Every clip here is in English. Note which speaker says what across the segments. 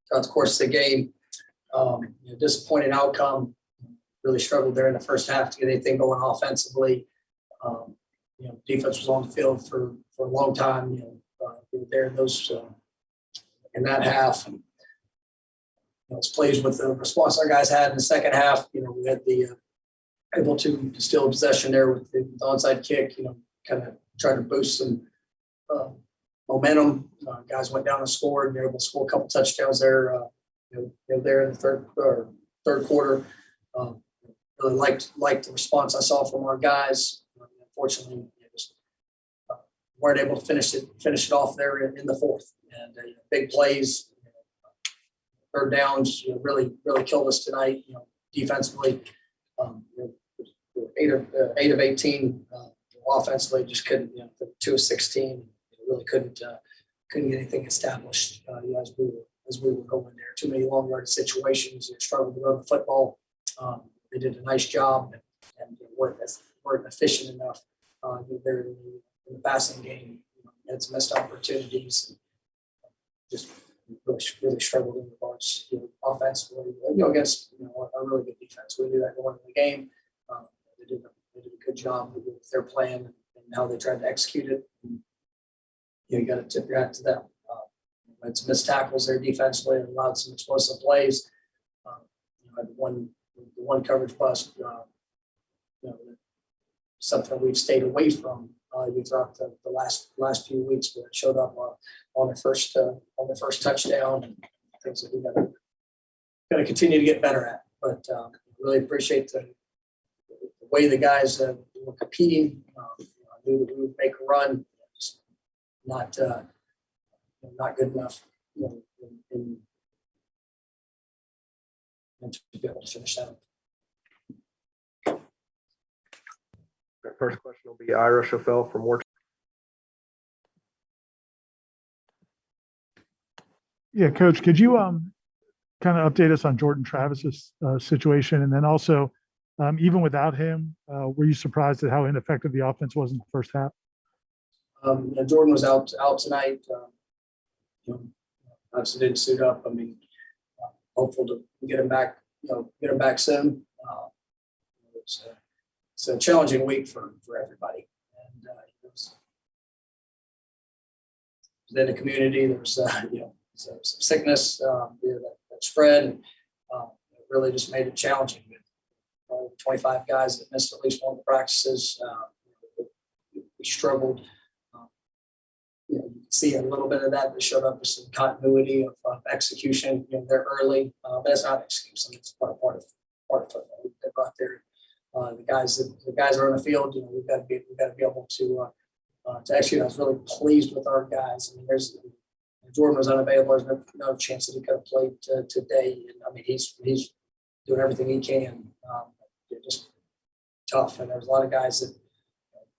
Speaker 1: throughout the course of the game. Disappointing outcome. Really struggled there in the first half to get anything going offensively. Defense was on the field for a long time. We were there in that half. And, I was pleased with the response our guys had in the second half. We had the able to steal possession there with the onside kick. Kind of trying to boost some momentum. Guys went down and scored. They were able to score a couple touchdowns there. There in the third quarter. Really liked the response I saw from our guys. Unfortunately, just weren't able to finish it off there in the fourth. And big plays, third downs, really killed us tonight. Defensively, 8 of 18. Offensively, just couldn't. 2 of 16. Really couldn't get anything established as we were going there. Too many long yard situations. Struggled to run the football. They did a nice job and weren't efficient enough there in the passing game. Had some missed opportunities and just really struggled in regards offensively. Against a really good defense. We knew that going into the game. They did a good job with their plan and how they tried to execute it. And, you got to tip your hat to them. Had some missed tackles there defensively and allowed some explosive plays. Had one coverage bust. Something we've stayed away from throughout the last few weeks, but it showed up on the first touchdown. And things that we got to continue to get better at. But really appreciate the way the guys were competing. I knew that we would make a run. Just not good enough. And to be able to finish that.
Speaker 2: Our first question will be Ira Schoffel from Warchant.
Speaker 3: Yeah, Coach, could you kind of update us on Jordan Travis's situation? And then also, even without him, were you surprised at how ineffective the offense was in the first half?
Speaker 1: Jordan was out tonight. Obviously didn't suit up. Hopeful to get him back. Get him back soon. It's a challenging week for everybody, and it was in the community. There was some sickness that spread, and it really just made it challenging. 25 guys that missed at least one of the practices. We struggled. You can see a little bit of that showed up with some continuity of execution. They're early, but it's not an excuse. It's part of football. We go out there. The guys are on the field. We've got to be able to execute. I was really pleased with our guys. Jordan was unavailable. There's no chance that he could have played today. And he's doing everything he can. Just tough. And there's a lot of guys that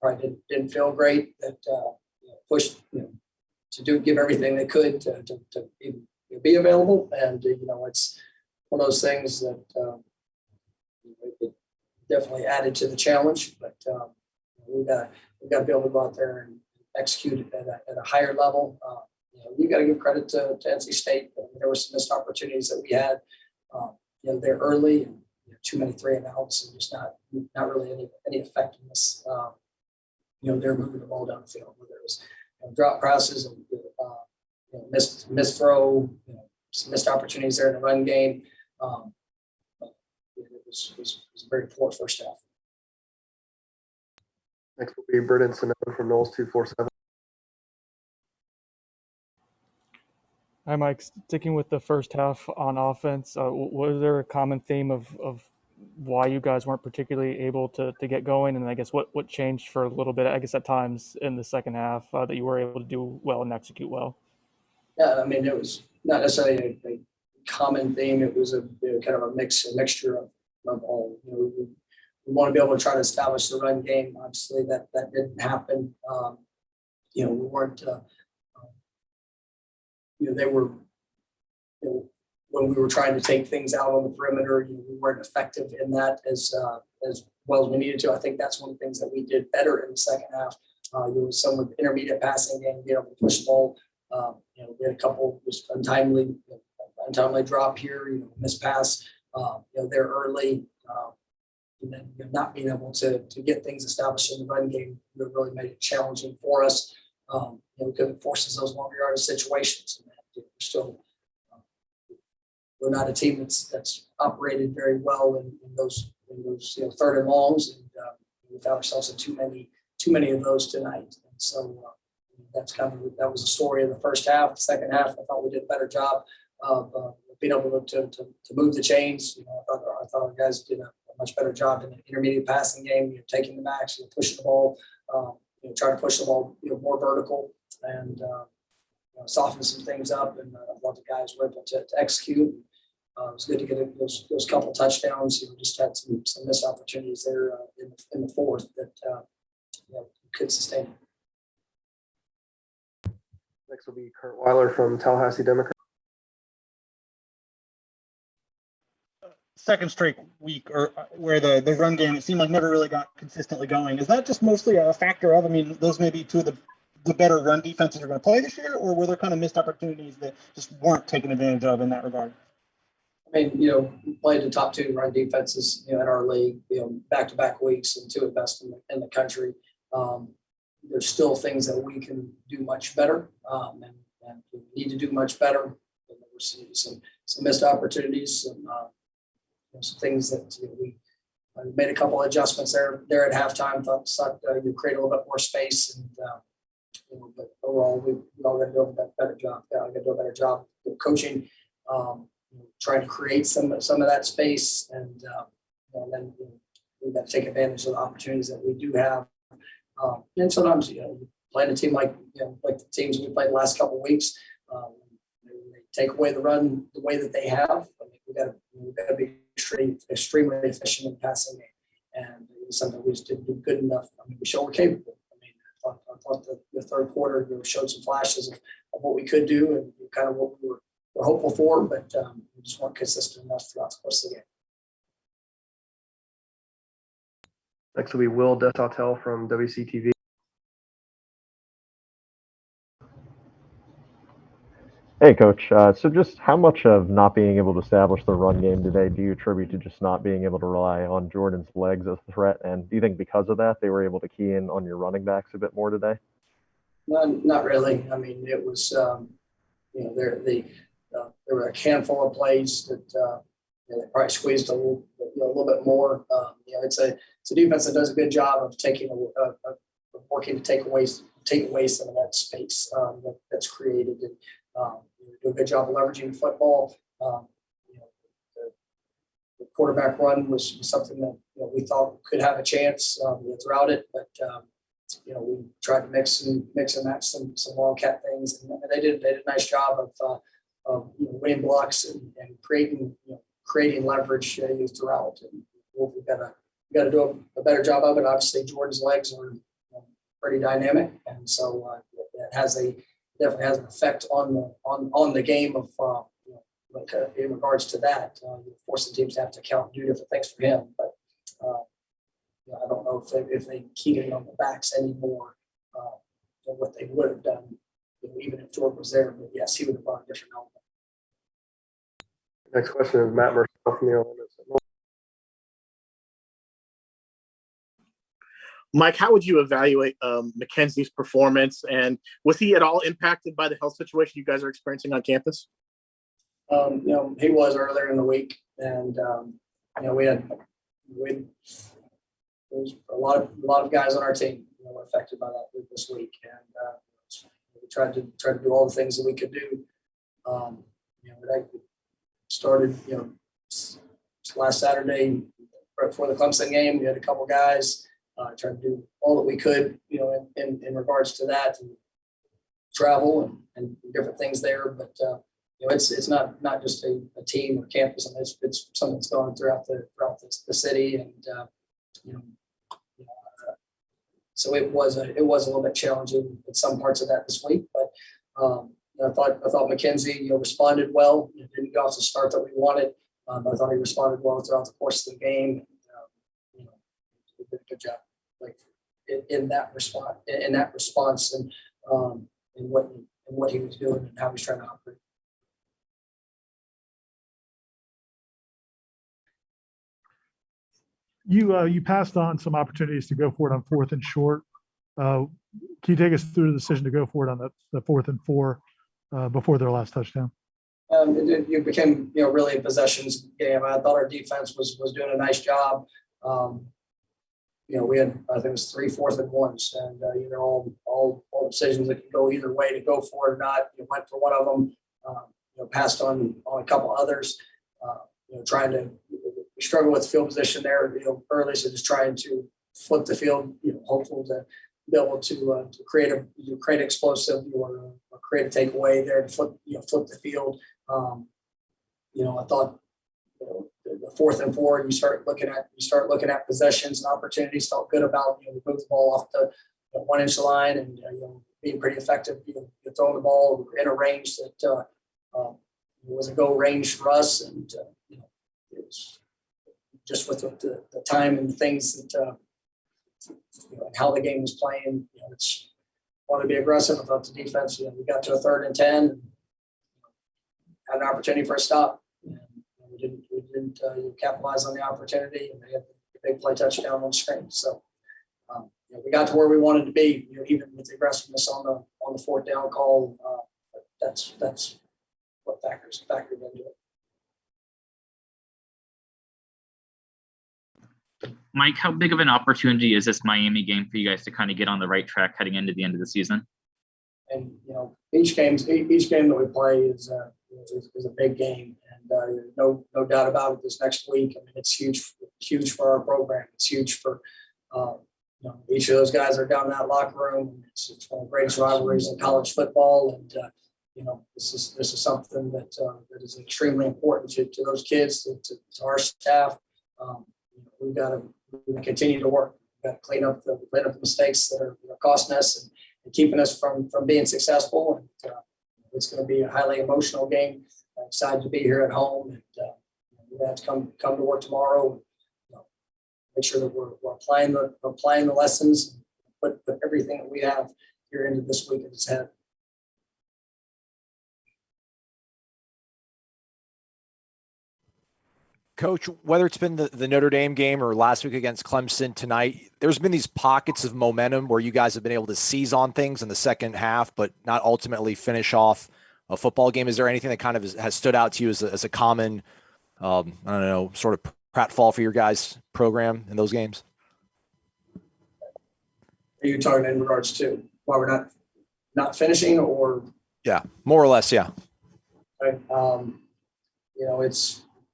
Speaker 1: probably didn't feel great that pushed to give everything they could to be available. And it's one of those things that it definitely added to the challenge. But we've got to be able to go out there and execute at a higher level. You got to give credit to NC State. There were some missed opportunities that we had. They're early and too many 3 and outs and just not really any effectiveness. They're moving the ball down the field. Whether it was drop passes and missed throw, some missed opportunities there in the run game. It was a very poor first half.
Speaker 2: Next will be Brendan Seminoles from Noles 247.
Speaker 4: Hi, Mike. Sticking with the first half on offense, was there a common theme of why you guys weren't particularly able to get going? And I guess what changed for a little bit, I guess at times in the second half, that you were able to do well and execute well?
Speaker 1: Yeah, it was not necessarily a common theme. It was a kind of a mixture of all. We want to be able to try to establish the run game. Obviously, that didn't happen. We weren't. They were. When we were trying to take things out on the perimeter, we weren't effective in that as well as we needed to. I think that's one of the things that we did better in the second half. Some with intermediate passing game, being able to push the ball. We had a couple just untimely untimely drop here, missed pass, there early, and then not being able to get things established in the run game really made it challenging for us. Because it forces those longer yardage situations. And we're still, we're not a team that's operated very well in those third and longs, and we found ourselves in too many of those tonight. And so that was the story of the first half. The second half, I thought we did a better job of being able to move the chains. I thought our guys did a much better job in the intermediate passing game, taking the backs, pushing the ball, trying to push the ball, more vertical, and soften some things up. And I thought the guys were able to execute. It was good to get those couple touchdowns. Just had some missed opportunities there in the fourth that could sustain it.
Speaker 2: Next will be Kurt Weiler from Tallahassee Democrat.
Speaker 5: Second straight week or where the run game, it seemed like never really got consistently going. Is that just mostly a factor of, those may be two of the better run defenses you're going to play this year, or were there kind of missed opportunities that just weren't taken advantage of in that regard?
Speaker 1: We played the top two run defenses, in our league, back-to-back weeks, and two of the best in the country. There's still things that we can do much better, and we need to do much better. And we're seeing some missed opportunities, some things that we made a couple of adjustments there at halftime. Thought you create a little bit more space, and but overall we all got to do a better job. I got to do a better job of coaching, trying to create some of that space, and then we've got to take advantage of the opportunities that we do have. And sometimes playing a team like the teams we played the last couple of weeks, they take away the run the way that they have. We've got to be extremely efficient in passing game, and something we just didn't do good enough. We showed we're capable. I thought the third quarter showed some flashes of what we could do and kind of what we were hopeful for, but we just weren't consistent enough throughout the course of the game.
Speaker 2: Next will be Will Desautel from WCTV.
Speaker 6: Hey, Coach. So just how much of not being able to establish the run game today do you attribute to just not being able to rely on Jordan's legs as a threat? And do you think because of that, they were able to key in on your running backs a bit more today?
Speaker 1: Not really. It was, there were a handful of plays that they probably squeezed a little bit more. It's a defense that does a good job of working to take away some of that space that's created. And, do a good job of leveraging the football. The quarterback run was something that we thought could have a chance throughout it, but we tried to mix and match some wildcat things, and they did a nice job of winning blocks and creating leverage throughout. And we've got to do a better job of it. Obviously, Jordan's legs are pretty dynamic, and so it definitely has an effect on the game of in regards to that, forcing teams to have to count and do different things for him. But I don't know if they keyed in on the backs anymore than what they would have done, even if Jordan was there. But yes, he would have brought a different element.
Speaker 2: Next question is Matt Mercer from the Seminoles.
Speaker 7: Mike, how would you evaluate Mackenzie's performance, and was he at all impacted by the health situation you guys are experiencing on campus?
Speaker 1: He was earlier in the week, and there was a lot of guys on our team were affected by that this week, and we tried to do all the things that we could do. That started last Saturday right before the Clemson game. We had a couple guys. Trying to do all that we could, in regards to that, and travel and different things there. But it's not just a team or campus. It's something that's going throughout the city, and so it was a little bit challenging in some parts of that this week. But I thought Mackenzie responded well. Didn't go off the start that we wanted. But I thought he responded well throughout the course of the game. He did a good job. In that response, and what he was doing and how he's trying to operate.
Speaker 3: You passed on some opportunities to go for it on 4th and short. Can you take us through the decision to go for it on the 4th and 4 before their last touchdown?
Speaker 1: It became, really a possessions game. I thought our defense was doing a nice job. We had, I think it was 3 4th and 1s, and all decisions that could go either way to go for it or not. Went for one of them, passed on a couple others. Trying to struggle with field position there, early, so just trying to flip the field, hopeful to be able to create explosive or create a takeaway there to flip the field. I thought the 4th and 4, you start looking at possessions and opportunities. Felt good about we moved the ball off the 1-inch line and being pretty effective. Throwing the ball in a range that was a go range for us, and it was just with the time and the things that and how the game was playing. It's want to be aggressive. I thought the defense. We got to a 3rd and 10, and had an opportunity for a stop. And we didn't capitalize on the opportunity, and they had a big play touchdown on the screen. So we got to where we wanted to be. Even with the aggressiveness on the 4th down call, that's what factored into it.
Speaker 8: Mike, how big of an opportunity is this Miami game for you guys to kind of get on the right track heading into the end of the season?
Speaker 1: And each game that we play is a big game, and no doubt about it. This next week, I mean, it's huge for our program. It's huge for each of those guys are down in that locker room. It's one of the greatest rivalries in college football, and this is something that is extremely important to those kids, to our staff. We've got to continue to work. We've got to clean up the mistakes that are costing us and keeping us from being successful. And it's going to be a highly emotional game. I'm excited to be here at home, and we have to come to work tomorrow. And, make sure that we're applying the lessons, and put everything that we have here into this week at its head.
Speaker 9: Coach, whether it's been the Notre Dame game or last week against Clemson tonight, there's been these pockets of momentum where you guys have been able to seize on things in the second half, but not ultimately finish off a football game. Is there anything that kind of has stood out to you as a common, sort of pratfall for your guys' program in those games?
Speaker 1: Are you talking in regards to why we're not finishing, or?
Speaker 9: Yeah, more or less, yeah.
Speaker 1: Right.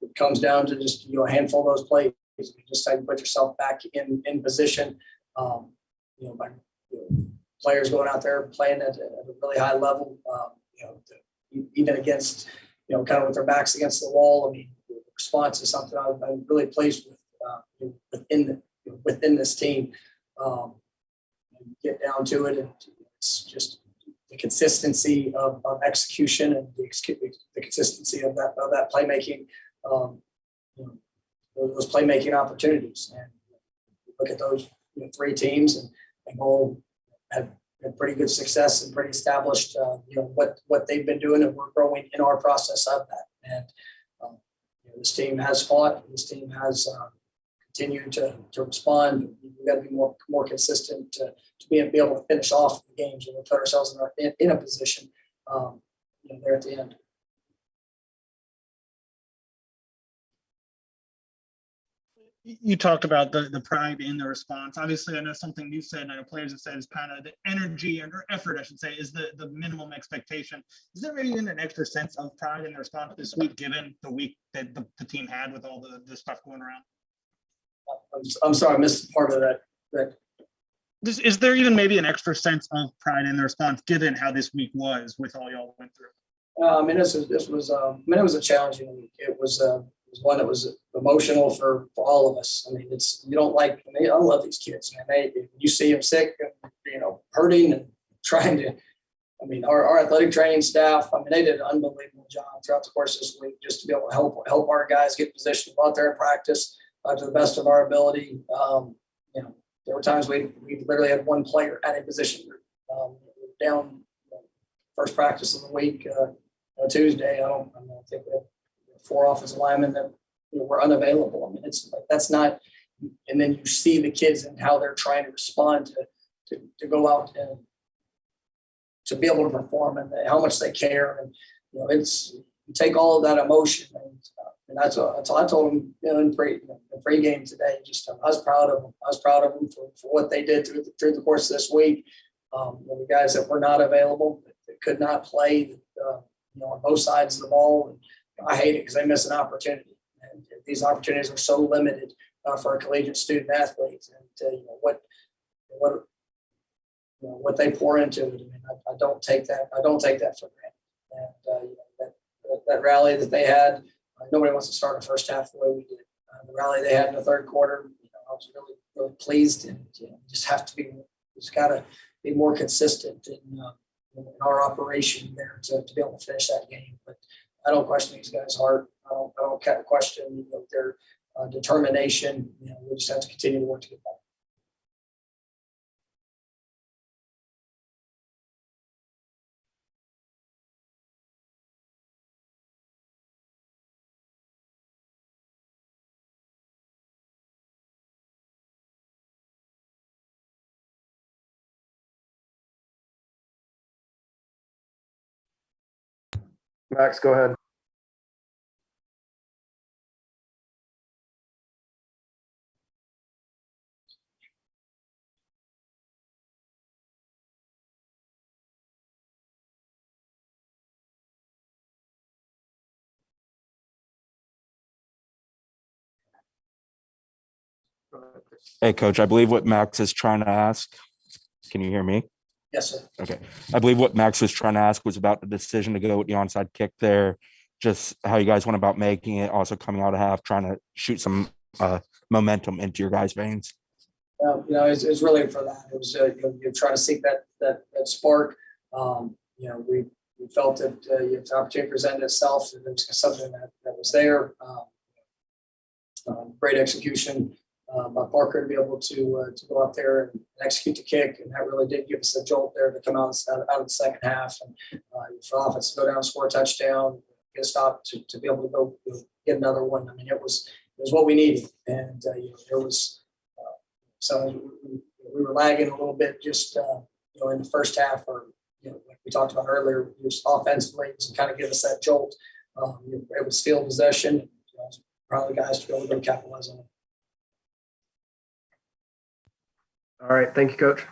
Speaker 1: It comes down to just a handful of those plays. You just have to put yourself back in position. By players going out there playing at a really high level. Even against kind of with their backs against the wall. I mean, the response is something I'm really pleased with within this team. Get down to it, and it's just the consistency of execution and the consistency of that playmaking. Those playmaking opportunities, and look at those 3 teams, and all have pretty good success and pretty established. What they've been doing, and we're growing in our process of that. And this team has fought. This team has continued to respond. We've got to be more consistent to be able to finish off the games and put ourselves in a position there at the end.
Speaker 5: You talked about the pride in the response. Obviously, I know something you said, and I know players have said, is kind of the energy or effort, I should say, is the minimum expectation. Is there maybe even an extra sense of pride in the response this week, given the week that the team had with all the stuff going around?
Speaker 1: I'm sorry, I missed part of that.
Speaker 5: Is there even maybe an extra sense of pride in the response, given how this week was with all y'all went through?
Speaker 1: It was a challenging week. It was one that was emotional for all of us. I mean, I love these kids, man. You see them sick, hurting and trying to. I mean, our athletic training staff. I mean, they did an unbelievable job throughout the course of this week, just to be able to help our guys get positioned, go out there and practice to the best of our ability. There were times we literally had one player at a position down first practice of the week Tuesday. I think we had 4 offensive linemen that were unavailable. I mean, it's like that's not and then you see the kids and how they're trying to respond to go out and to be able to perform and how much they care. And, you know, it's, you take all of that emotion and that's what I told them, you know, in pre-game today. Just I was proud of them. I was proud of them for what they did through the course of this week. The guys that were not available, that could not play, you know, on both sides of the ball. And I hate it because they miss an opportunity. And these opportunities are so limited for a collegiate student athlete. And you know what they pour into it. I mean, I don't take that. I don't take that for granted. And you know, that rally that they had, nobody wants to start a first half the way we did. The rally they had in the third quarter, you know, I was really pleased. And you know, just got to be more consistent in our operation there to be able to finish that game. But I don't question these guys' heart. I don't question, you know, their determination. You know, we just have to continue to work to get better.
Speaker 2: Max, go ahead.
Speaker 10: Hey, Coach, I believe what Max is trying to ask. Can you hear me?
Speaker 1: Yes, sir.
Speaker 10: Okay. I believe what Max was trying to ask was about the decision to go with the onside kick there, just how you guys went about making it, also coming out of half, trying to shoot some momentum into your guys' veins.
Speaker 1: You know, it's really for that. It was you know, you're trying to seek that spark. You know, we felt that if the opportunity presented itself, that there was something that was there. Great execution by Parker to be able to go up there and execute the kick, and that really did give us a jolt there to come out of the second half and for offense to go down and score a touchdown, get a stop to be able to go get another one. I mean, it was what we needed, and you know, there was so we were lagging a little bit just you know, in the first half, or you know, like we talked about earlier, just offensively to kind of give us that jolt. You were able to steal possession. You know, probably guys to be able to capitalize on it.
Speaker 2: All right. Thank you, Coach.